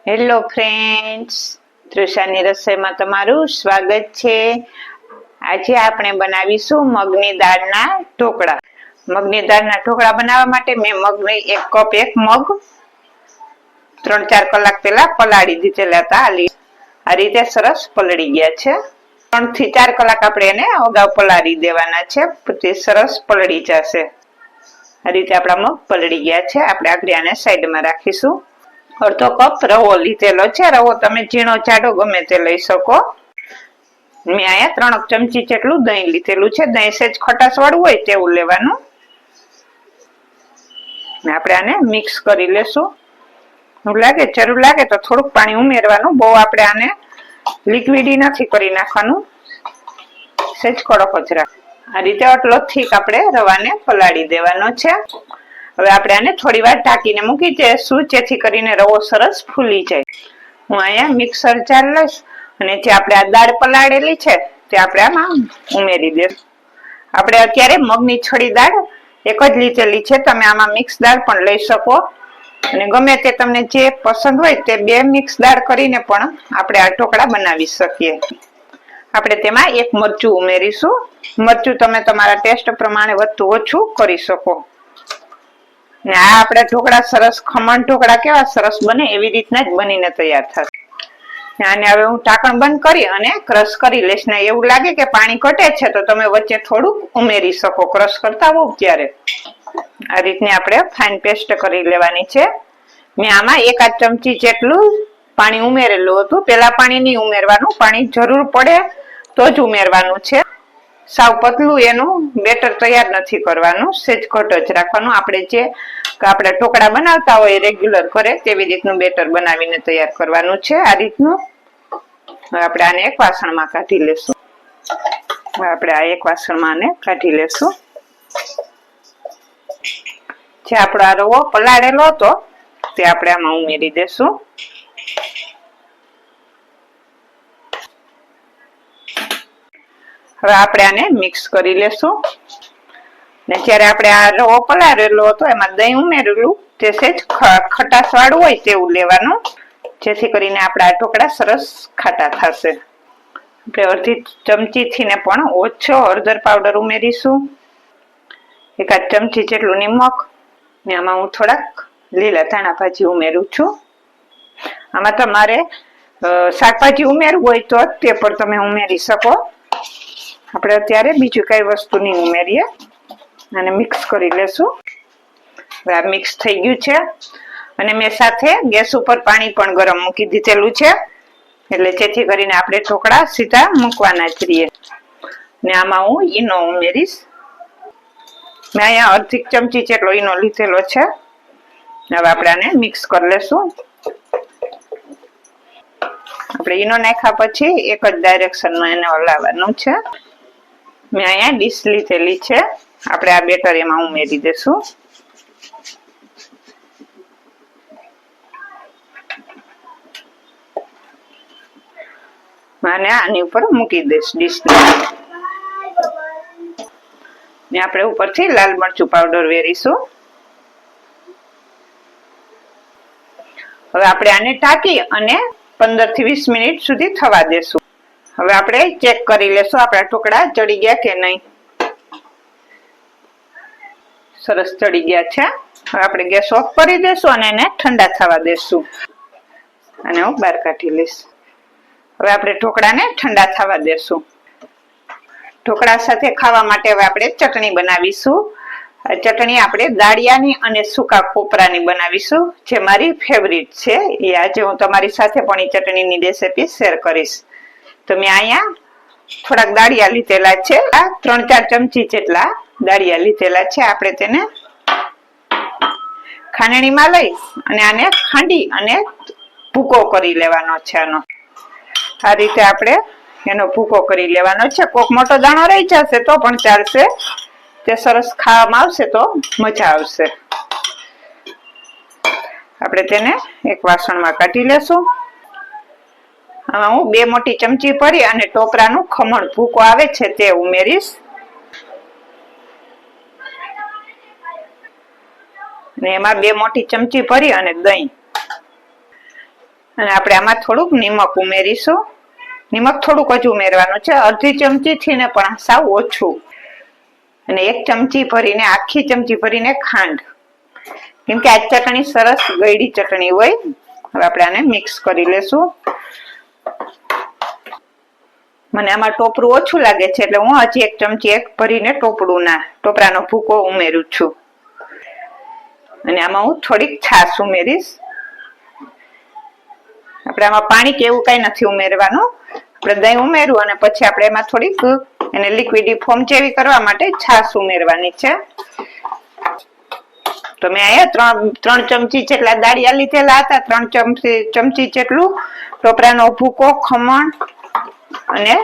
Hello friends, તૃષાની રસોઈમાં તમારું સ્વાગત છે। આજે આપણે બનાવીશું મગની દાળના ઢોકળા। મગની દાળના ઢોકળા બનાવવા માટે મેં મગને એક મગ 3-4 કલાક પહેલા પલાળી દીધેલા હતા। આ રીતે સરસ પલળી ગયા છે। 3 થી 4 કલાક આપણે એને અગાઉ પલાળી દેવાના છે, પછી સરસ પલળી જશે। આ રીતે આપણા મગ પલળી ગયા છે। આપણે આગળ આને સાઈડમાં રાખીશું। અડધો કપ રવો લીધેલો છે। રવો તમે ઝીણો જાડો ગમે તે લઈ શકો। મેં અહીંયા 3 ચમચી જેટલું દહીં લીધેલું છે। દહીં સહેજ ખટાશ વાળું હોય તેવું લેવાનું। આપણે આને મિક્સ કરી લેશું। જરૂર લાગે તો થોડુંક પાણી ઉમેરવાનું। બહુ આપણે આને લિક્વિડી નથી કરી નાખવાનું, સહેજ કડક જ રાખ। આ રીતે આટલો થીક આપણે રવાને પલાળી દેવાનો છે। હવે આપણે આને થોડી વાર ઢાંકીને મૂકી દઈશું, જેથી કરીને રવો સરસ ફૂલી જાય। હું અહીંયા મિક્સર જાર લઈશ અને જે આપણે આ દાળ પલાળેલી છે તે આપણે આમાં ઉમેરી દઈશું। આપણે અત્યારે મગની છડી દાળ એક જ લીધેલી છે, તમે આમાં મિક્સ દાળ પણ લઈ શકો અને ગમે તે તમને જે પસંદ હોય તે 2 મિક્સ દાળ કરીને પણ આપણે આ ઢોકળા બનાવી શકીએ। આપણે તેમાં 1 મરચું ઉમેરીશું। મરચું તમે તમારા ટેસ્ટ પ્રમાણે વધતું ઓછું કરી શકો। ને આ આપણા ઢોકળા સરસ ખમણ ઢોકળા કેવા સરસ બને એવી રીતના જ બનીને તૈયાર થશે। આને હવે હું ઢાંકણ બંધ કરી અને ક્રશ કરી લઈશ। ને એવું લાગે કે પાણી ઘટે છે તો તમે વચ્ચે થોડુંક ઉમેરી શકો ક્રશ કરતા હોવ ત્યારે। આ રીતની આપણે ફાઇન પેસ્ટ કરી લેવાની છે। મેં આમાં 1 ચમચી જેટલું પાણી ઉમેરેલું હતું। પેલા પાણી નહીં ઉમેરવાનું, પાણી જરૂર પડે તો જ ઉમેરવાનું છે। સાવ પતલું એનું બેટર તૈયાર નથી કરવાનું, સહેજ ઘટ જ રાખવાનું। આપણે જે આપણે ઢોકળા બનાવતા હોય રેગ્યુલર કરે તેવી રીતનું બેટર બનાવીને તૈયાર કરવાનું છે। આ રીતનું હવે આપણે આને એક વાસણમાં કાઢી લેશું। હવે આપણે આ એક વાસણમાં આને કાઢી લેશું। જે આપણો આ રવો પલાળેલો હતો તે આપણે આમાં ઉમેરી દેશું। હવે આપણે આને મિક્સ કરી લેશું। ને જ્યારે આપણે આ રવો પલાળેલો હતો એમાં દહીં ઉમેરેલું, તે સહેજ ખટાશ વાળું હોય તેવું લેવાનું, જેથી કરીને આપણા ઢોકળા સરસ ખાટા થશે। આપણે અડધી ચમચીથી ને પણ ઓછો હળદર પાવડર ઉમેરીશું। 1 ચમચી જેટલું નિમક, ને આમાં હું થોડાક લીલા ધાણા ભાજી ઉમેરું છું। આમાં તમારે શાકભાજી ઉમેરવું હોય તો તે પણ તમે ઉમેરી શકો। આપણે અત્યારે બીજું કઈ વસ્તુ નહીં ઉમેરીએ। અને મિક્સ કરી લેશું। હવે આ મિક્સ થઈ ગયું છે અને મેં સાથે ગેસ ઉપર પાણી પણ ગરમ મૂકી દીધેલું છે, એટલે જેથી કરીને આપણે ઢોકળા સીધા મૂકવાના જ રહીએ। ને આમાં હું ઈનો ઉમેરીશ। મેં અહીંયા અડધી ચમચી જેટલો ઈનો લીધેલો છે। હવે આપણે આને મિક્સ કરી લેશું। આપણે ઈનો નાખ્યા પછી એક જ ડાયરેક્શનમાં એને હલાવવાનું છે। મેં અહીંયા ડીશ લીધેલી છે, આપણે આ બેટર એમાં ઉમેરી દેશું। અને આની ઉપર મૂકી દઈશ ડીશ ને આપણે ઉપરથી લાલ મરચું પાવડર વેરીશું। હવે આપણે આને ઢાંકી અને 15 થી 20 મિનિટ સુધી થવા દેશું। હવે આપણે ચેક કરી લેશું આપણા ઢોકળા ચડી ગયા કે નહીં। સરસ ચડી ગયા છે। હવે આપણે ગેસ ઓફ કરી દેશું અને એને ઠંડા થવા દેશું। અને હું બહાર કાઢી લઈશ। હવે આપણે ઢોકળાને ઠંડા થવા દેશું। ઢોકળા સાથે ખાવા માટે હવે આપણે ચટણી બનાવીશું। આ ચટણી આપણે દાળિયાની અને સૂકા કોપરાની બનાવીશું, જે મારી ફેવરિટ છે। એ આજે હું તમારી સાથે પણ એ ચટણીની રેસીપી શેર કરીશ। તો મેં અહીંયા થોડાક દાળિયા લીધેલા છે, 3-4 ચમચી જેટલા દાળિયા લીધેલા છે। આપણે તેને ખાંડણીમાં લઈ અને આને ખાંડી અને ભૂકો કરી લેવાનો છે। આ રીતે આપણે એનો ભૂકો કરી લેવાનો છે। કોક મોટો દાણો રહી જશે તો પણ ચાલશે, તે સરસ ખાવામાં આવશે તો મજા આવશે। આપણે તેને એક વાસણમાં કાઢી લેશું। આમાં હું 2 મોટી ચમચી ભરી અને ટોપરાનું ખમણ ભૂકો આવે છે તે ઉમેરીશ। ને એમાં 2 મોટી ચમચી ભરી અને દહીં, અને આપણે આમાં થોડુંક નિમક ઉમેરીશું. નિમક થોડુંક જ ઉમેરવાનું છે, અડધી ચમચી થી ને પણ સાવ ઓછું. અને 1 ચમચી ભરીને, આખી ચમચી ભરીને ખાંડ, કેમ કે આ ચટણી સરસ ગળી ચટણી હોય. હવે આપણે આને મિક્સ કરી લેશું. મને આમાં ટોપરું ઓછું લાગે છે એટલે હું હજી 1 ચમચી ભરીને ટોપરાનો ભૂકો ઉમેરું છું. અને આમાં હું થોડીક છાશ ઉમેરીશ. આપણે આમાં પાણી કે એવું કઈ નથી ઉમેરવાનું. આપણે દહીં ઉમેરવું અને પછી આપણે એમાં થોડીક એને લિક્વિડી ફોર્મ જેવી કરવા માટે છાશ ઉમેરવાની છે. તો મેં અહીંયા 3 ચમચી જેટલા દાળિયા લીધેલા હતા, 3 ચમચી જેટલું ટોપરાનો ભૂકો, ખમણ અને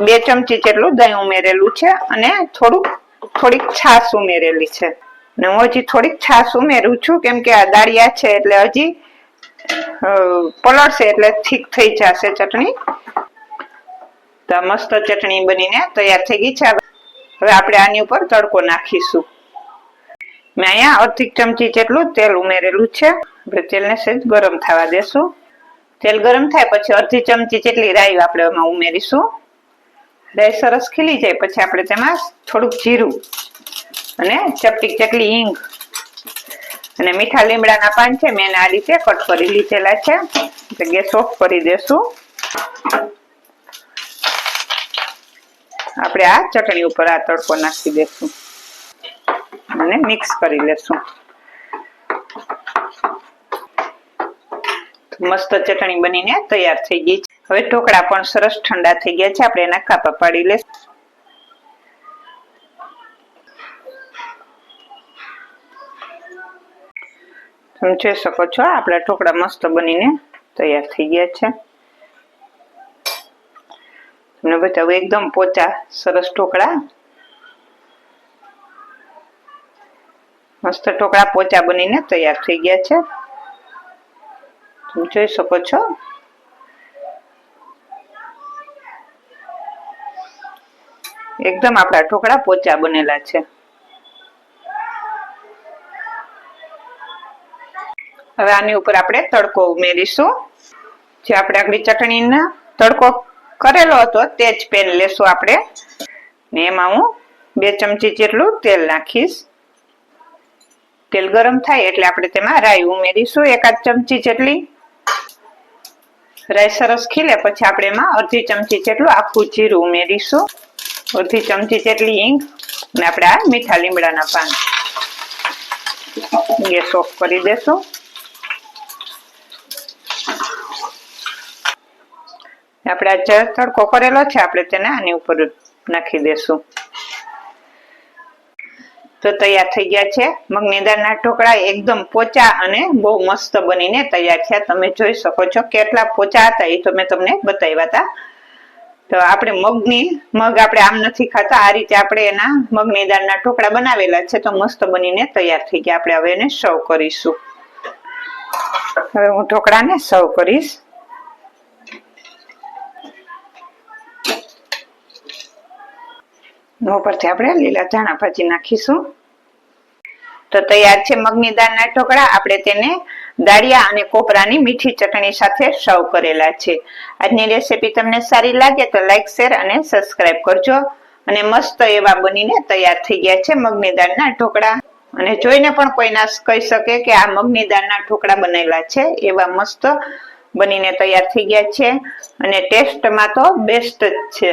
2 ચમચી જેટલું દહીં ઉમેરેલું છે અને થોડીક છાશ ઉમેરેલી છે. ને હું હજી થોડીક છાશ ઉમેરું છું કેમ કે આ દાળિયા છે એટલે હજી પલળશે એટલે ઠીક થઈ જશે ચટણી. તો મસ્ત ચટણી બનીને તૈયાર થઈ ગઈ છે. હવે આપણે આની ઉપર તડકો નાખીશું. મેં અહીંયા અડધી ચમચી જેટલું તેલ ઉમેરેલું છે. આપણે તેલને સહેજ ગરમ થવા દેશું. તેલ ગરમ થાય પછી અડધી ચમચી જેટલી રાઈ આપણે એમાં ઉમેરીશું. રાઈ સરસ ખીલી જાય પછી આપણે તેમાં થોડુંક જીરું અને ચપટી જેટલી હિંગ અને મીઠા લીમડાના પાન છે, મેં આ રીતે કટ કરી લીધેલા છે. ગેસ ઓફ કરી દેશું. આપણે આ ચટણી ઉપર આ તડકો નાખી દેશું અને મિક્સ કરી લેશું. મસ્ત ચટણી બનીને તૈયાર થઈ ગઈ છે. હવે ઢોકળા પણ સરસ ઠંડા થઈ ગયા છે. આપણે એના કાપા પાડી લેશું. તમે જોઈ શકો છો આપણા ઢોકળા મસ્ત બનીને તૈયાર થઈ ગયા છે. તમને બતાવું એકદમ પોચા સરસ ઢોકળા, મસ્ત ઢોકળા પોચા બનીને તૈયાર થઈ ગયા છે. તમે જોઈ શકો છો. એકદમ આપણા ઢોકળા પોચા બનેલા છે. હવે આની ઉપર આપણે તડકો ઉમેરીશું. જે આપણે આગળ ચટણીના તડકો કરેલો હતો તે જ પેન લેશું આપણે. ને એમાં હું 2 ચમચી જેટલું તેલ નાખીશ. તેલ ગરમ થાય એટલે આપણે તેમાં રાઈ ઉમેરીશું 1 ચમચી જેટલી. રાઈ સરસ ખીલે પછી આપણે એમાં અડધી ચમચી જેટલું આખું જીરું ઉમેરીશું, અડધી ચમચી જેટલી હિંગ અને આપણે આ મીઠા લીમડાના પાન. ગેસ ઓફ કરી દેશું. આપણે આ તડકો કરેલો છે આપણે તેને આની ઉપર નાખી દેશું. તો તૈયાર થઈ ગયા છે મગની દાળના ઢોકળા. એકદમ પોચા અને બહુ મસ્ત બનીને તૈયાર થયા. તમે જોઈ શકો છો કેટલા પોચા હતા એ તો મેં તમને બતાવ્યા હતા. તો આપણે મગ આપણે આમ નથી ખાતા, આ રીતે આપણે એના મગની દાળના ઢોકળા બનાવેલા છે તો મસ્ત બનીને તૈયાર થઈ ગયા. આપણે હવે એને સર્વ કરીશું. હવે હું ઢોકળાને સર્વ કરીશ. ઉપરથી આપણે લીલા ધાણા ભાજી નાખીશું. તો તૈયાર છે મગની દાળના ઢોકળા. આપણે તેને દાળિયા અને કોપરાની મીઠી ચટણી સાથે સર્વ કરેલા છે. આજની રેસીપી તમને સારી લાગે તો લાઈક, શેર અને સબસ્ક્રાઇબ કરજો. અને મસ્ત એવા બનીને તૈયાર થઈ ગયા છે મગની દાળના ઢોકળા. અને જોઈને પણ કોઈ ના કહી શકે કે આ મગની દાળના ઢોકળા બનેલા છે. એવા મસ્ત બનીને તૈયાર થઈ ગયા છે અને ટેસ્ટમાં તો બેસ્ટ જ છે.